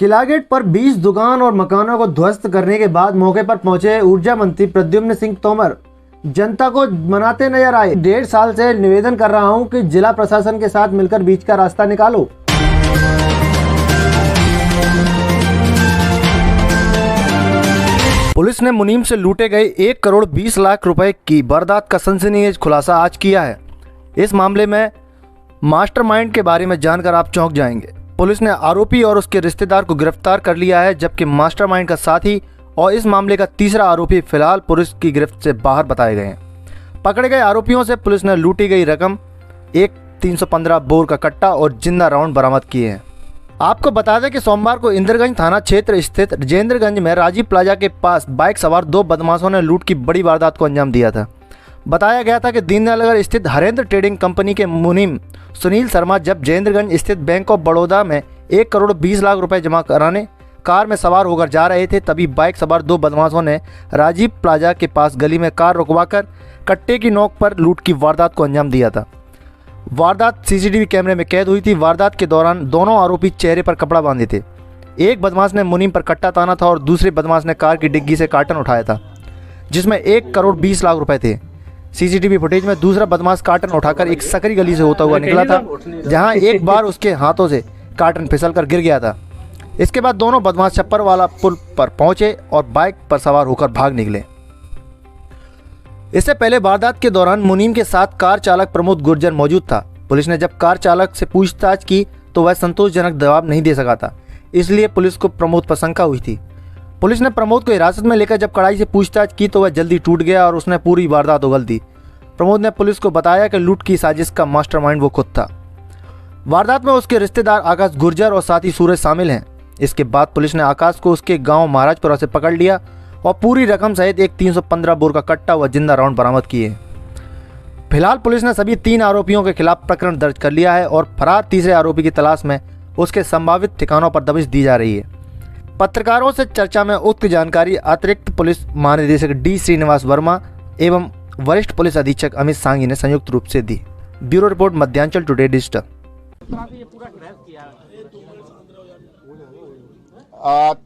किला gate पर 20 दुकान और मकानों को ध्वस्त करने के बाद मौके पर पहुंचे ऊर्जा मंत्री प्रद्युम्न सिंह तोमर जनता को मनाते नजर आए। 1.5 साल से निवेदन कर रहा हूं कि जिला प्रशासन के साथ मिलकर बीच का रास्ता निकालो। पुलिस ने मुनीम से लूटे गए 1 करोड़ 20 लाख रुपए की वारदात का सनसनीखेज खुलासा आज किया है। इस मामले में मास्टरमाइंड के बारे में जानकर आप चौंक जाएंगे। पुलिस ने आरोपी और उसके रिश्तेदार को गिरफ्तार कर लिया है, जबकि मास्टरमाइंड का साथी और इस मामले का तीसरा आरोपी फिलहाल पुलिस की गिरफ्त से बाहर बताए गए हैं। पकड़े गए आरोपियों से पुलिस ने लूटी गई रकम, एक 315 बोर का कट्टा और जिंदा राउंड बरामद किए हैं। आपको बता दें कि सोमवार को इंद्रगंज थाना क्षेत्र स्थित राजेंद्रगंज में राजीव प्लाजा के पास बाइक सवार 2 बदमाशों ने लूट की बड़ी वारदात को अंजाम दिया था। बताया गया था कि दीनदयाल स्थित हरेंद्र ट्रेडिंग कंपनी के मुनीम सुनील शर्मा जब जयेंद्रगंज स्थित बैंक ऑफ बड़ौदा में 1 करोड़ 20 लाख रुपए जमा कराने कार में सवार होकर जा रहे थे, तभी बाइक सवार 2 बदमाशों ने राजीव प्लाजा के पास गली में कार रुकवाकर कट्टे की नोक पर लूट की वारदात को अंजाम दिया था। वारदात सीसीटीवी कैमरे में कैद हुई थी। वारदात के दौरान दोनों आरोपी चेहरे पर कपड़ा बांधे थे। एक बदमाश ने मुनीम पर कट्टा ताना था और दूसरे बदमाश ने कार की डिग्गी से कार्टन उठाया था, जिसमें 1 करोड़ 20 लाख रुपए थे। सीसीटीवी फुटेज में दूसरा बदमाश कार्टन उठाकर एक सकरी गली से होता हुआ निकला था, जहां एक बार उसके हाथों से कार्टन फिसलकर गिर गया था। इसके बाद दोनों बदमाश छप्पर वाला पुल पर पहुंचे और बाइक पर सवार होकर भाग निकले। इससे पहले वारदात के दौरान मुनीम के साथ कार चालक प्रमोद गुर्जर मौजूद था। पुलिस ने जब कार चालक से पूछताछ की तो वह संतोषजनक जवाब नहीं दे सका था, इसलिए पुलिस को प्रमोद पर शंका हुई थी। पुलिस ने प्रमोद को हिरासत में लेकर जब कड़ाई से पूछताछ की तो वह जल्दी टूट गया और उसने पूरी वारदात उगल दी। प्रमोद ने पुलिस को बताया कि लूट की साजिश का मास्टरमाइंड वो खुद था। वारदात में उसके रिश्तेदार आकाश गुर्जर और साथी सूरज शामिल हैं। इसके बाद पुलिस ने आकाश को उसके गांव महाराजपुरा से पकड़ लिया और पूरी रकम सहित एक 315 बोर का कट्टा व जिंदा राउंड बरामद किए। फिलहाल पुलिस ने सभी 3 आरोपियों के खिलाफ प्रकरण दर्ज कर लिया है और फरार तीसरे आरोपी की तलाश में उसके संभावित ठिकानों पर दबिश दी जा रही है। पत्रकारों से चर्चा में उक्त जानकारी अतिरिक्त पुलिस महानिदेशक डी श्रीनिवास वर्मा एवं वरिष्ठ पुलिस अधीक्षक अमित सांगी ने संयुक्त रूप से दी। Bureau report, Madhyanchal today digital.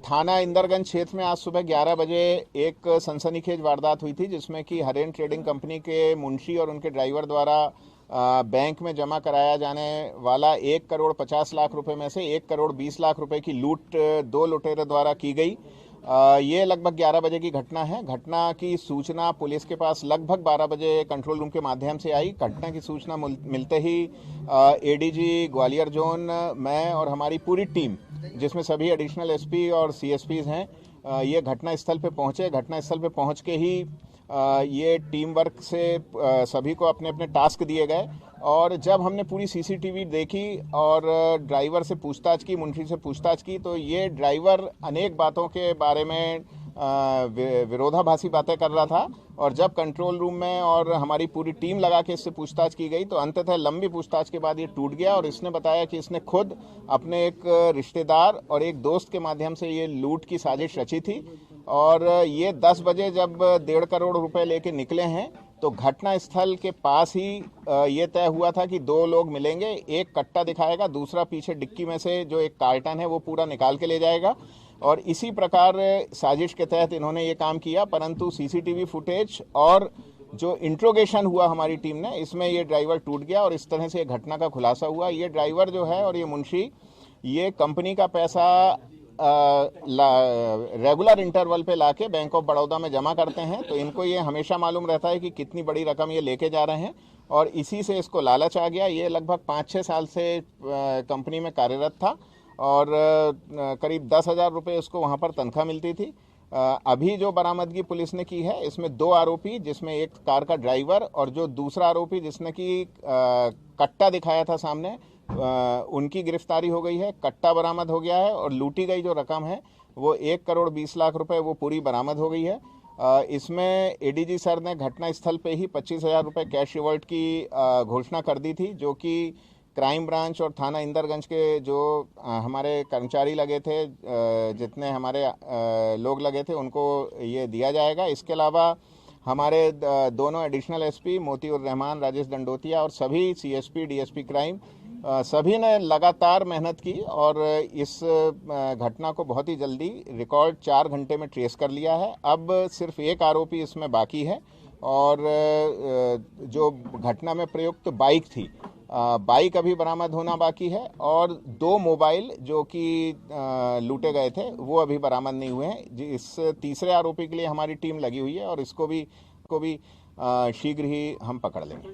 थाना इंदरगंज क्षेत्र में आज सुबह 11 बजे एक सनसनीखेज वारदात हुई थी, जिसमें कि हरेंद्र ट्रेडिंग कंपनी के मुंशी और उनके ड्राइवर द्वारा बैंक में जमा कराया जाने वाला 1 करोड़ 50 लाख रुपए में से 1 करोड़ 20 लाख रुपए की लूट 2 लुटेरों द्वारा की गई। ये लगभग 11 बजे की घटना है। घटना की सूचना पुलिस के पास लगभग 12 बजे कंट्रोल रूम के माध्यम से आई। घटना की सूचना मिलते ही एडीजी ग्वालियर जोन, मैं और हमारी पूरी टीम, जिसमें सभी एडिशनल एसपी और सीएसपीज हैं, ये घटनास्थल पे पहुंचे। घटनास्थल पे पहुंच के ही ये टीम वर्क से सभी को अपने अपने टास्क दिए गए और जब हमने पूरी सीसीटीवी देखी और ड्राइवर से पूछताछ की, मुंशी से पूछताछ की, तो ये ड्राइवर अनेक बातों के बारे में विरोधाभासी बातें कर रहा था और जब कंट्रोल रूम में और हमारी पूरी टीम लगा के इससे पूछताछ की गई तो अंततः लंबी पूछताछ के बाद ये टूट गया और इसने बताया कि इसने खुद अपने एक रिश्तेदार और एक दोस्त के माध्यम से ये लूट की साजिश रची थी और ये 10 बजे जब 1.5 करोड़ रुपए लेके निकले हैं तो घटना स्थल के पास ही ये तय हुआ था कि 2 लोग मिलेंगे, एक कट्टा दिखाएगा, दूसरा पीछे डिक्की में से जो एक कार्टन है वो पूरा निकाल के ले जाएगा और इसी प्रकार साजिश के तहत इन्होंने ये काम किया। परंतु सीसीटीवी फुटेज और जो इंट्रोगेशन हुआ हमारी टीम ने, इसमें ये ड्राइवर टूट गया और इस तरह से घटना का खुलासा हुआ। ये ड्राइवर जो है और ये मुंशी, ये कंपनी का पैसा रेगुलर इंटरवल पे लाके बैंक ऑफ बड़ौदा में जमा करते हैं, तो इनको ये हमेशा मालूम रहता है कि कितनी बड़ी रकम ये लेके जा रहे हैं और इसी से इसको लालच आ गया। ये लगभग 5-6 साल से कंपनी में कार्यरत था और करीब 10,000 रुपये उसको वहाँ पर तनख्वाह मिलती थी। अभी जो बरामदगी पुलिस ने की है इसमें 2 आरोपी, जिसमें एक कार का ड्राइवर और जो दूसरा आरोपी जिसने कि कट्टा दिखाया था सामने, उनकी गिरफ्तारी हो गई है। कट्टा बरामद हो गया है और लूटी गई जो रकम है वो 1 करोड़ 20 लाख रुपए वो पूरी बरामद हो गई है। इसमें एडीजी सर ने घटनास्थल पे ही 25,000 रुपये कैश रिवॉर्ड की घोषणा कर दी थी, जो कि क्राइम ब्रांच और थाना इंदरगंज के जो हमारे कर्मचारी लगे थे, जितने हमारे लोग लगे थे, उनको ये दिया जाएगा। इसके अलावा हमारे दोनों एडिशनल एसपी मोतीउर रहमान, राजेश दंडोतिया और सभी सीएसपी डीएसपी क्राइम सभी ने लगातार मेहनत की और इस घटना को बहुत ही जल्दी रिकॉर्ड 4 घंटे में ट्रेस कर लिया है। अब सिर्फ एक आरोपी इसमें बाकी है और जो घटना में प्रयुक्त बाइक थी, बाइक अभी बरामद होना बाकी है और 2 मोबाइल जो कि लूटे गए थे वो अभी बरामद नहीं हुए हैं। इस तीसरे आरोपी के लिए हमारी टीम लगी हुई है और इसको भी शीघ्र ही हम पकड़ लेंगे।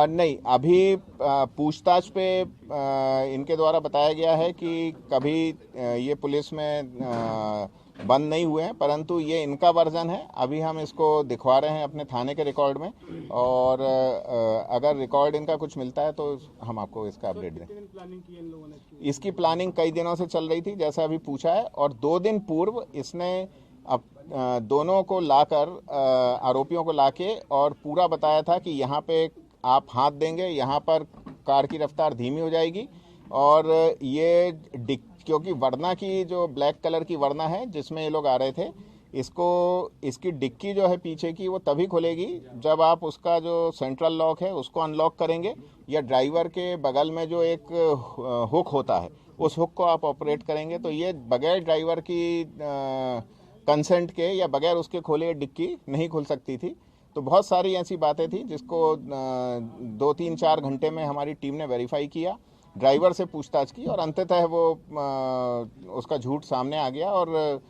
नहीं, अभी पूछताछ पे इनके द्वारा बताया गया है कि कभी ये पुलिस में बंद नहीं हुए हैं, परंतु ये इनका वर्जन है। अभी हम इसको दिखवा रहे हैं अपने थाने के रिकॉर्ड में और अगर रिकॉर्ड इनका कुछ मिलता है तो हम आपको इसका अपडेट दें। इसकी प्लानिंग कई दिनों से चल रही थी, जैसा अभी पूछा है, और 2 दिन पूर्व इसने दोनों को लाकर, आरोपियों को लाके और पूरा बताया था कि यहाँ पे आप हाथ देंगे, यहाँ पर कार की रफ्तार धीमी हो जाएगी और ये क्योंकि वरना की जो ब्लैक कलर की वरना है जिसमें ये लोग आ रहे थे, इसकी डिक्की जो है पीछे की वो तभी खुलेगी जब आप उसका जो सेंट्रल लॉक है उसको अनलॉक करेंगे या ड्राइवर के बगल में जो एक हुक होता है उस हुक को आप ऑपरेट करेंगे। तो ये बगैर ड्राइवर की कंसेंट के या बगैर उसके खोले डिक्की नहीं खुल सकती थी। तो बहुत सारी ऐसी बातें थी जिसको 2, 3, 4 घंटे में हमारी टीम ने वेरीफाई किया, ड्राइवर से पूछताछ की और अंततः वो उसका झूठ सामने आ गया और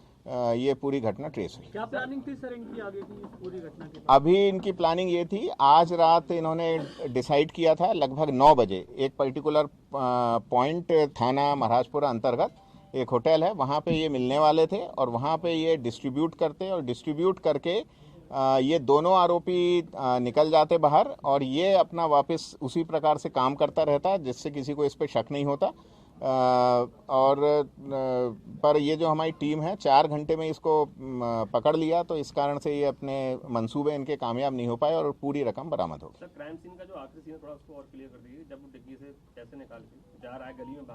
ये पूरी घटना ट्रेस हुई। क्या प्लानिंग थी सर इनकी आगे की इस पूरी घटना के? अभी इनकी प्लानिंग ये थी, आज रात इन्होंने डिसाइड किया था लगभग 9 बजे एक पर्टिकुलर पॉइंट थाना महाराजपुरा अंतर्गत एक होटल है, वहाँ पे ये मिलने वाले थे और वहाँ पे ये डिस्ट्रीब्यूट करते और डिस्ट्रीब्यूट करके ये दोनों आरोपी निकल जाते बाहर और ये अपना वापस उसी प्रकार से काम करता रहता जिससे किसी को इस पे शक नहीं होता। पर ये जो हमारी टीम है 4 घंटे में इसको पकड़ लिया, तो इस कारण से ये अपने मंसूबे इनके कामयाब नहीं हो पाए और पूरी रकम बरामद हो गई। सर क्राइम सीन का जो आखिरी सीन है थोड़ा उसको और क्लियर कर दीजिए, जब वो डिग्गी से कैसे निकाल के जा रहा है गली में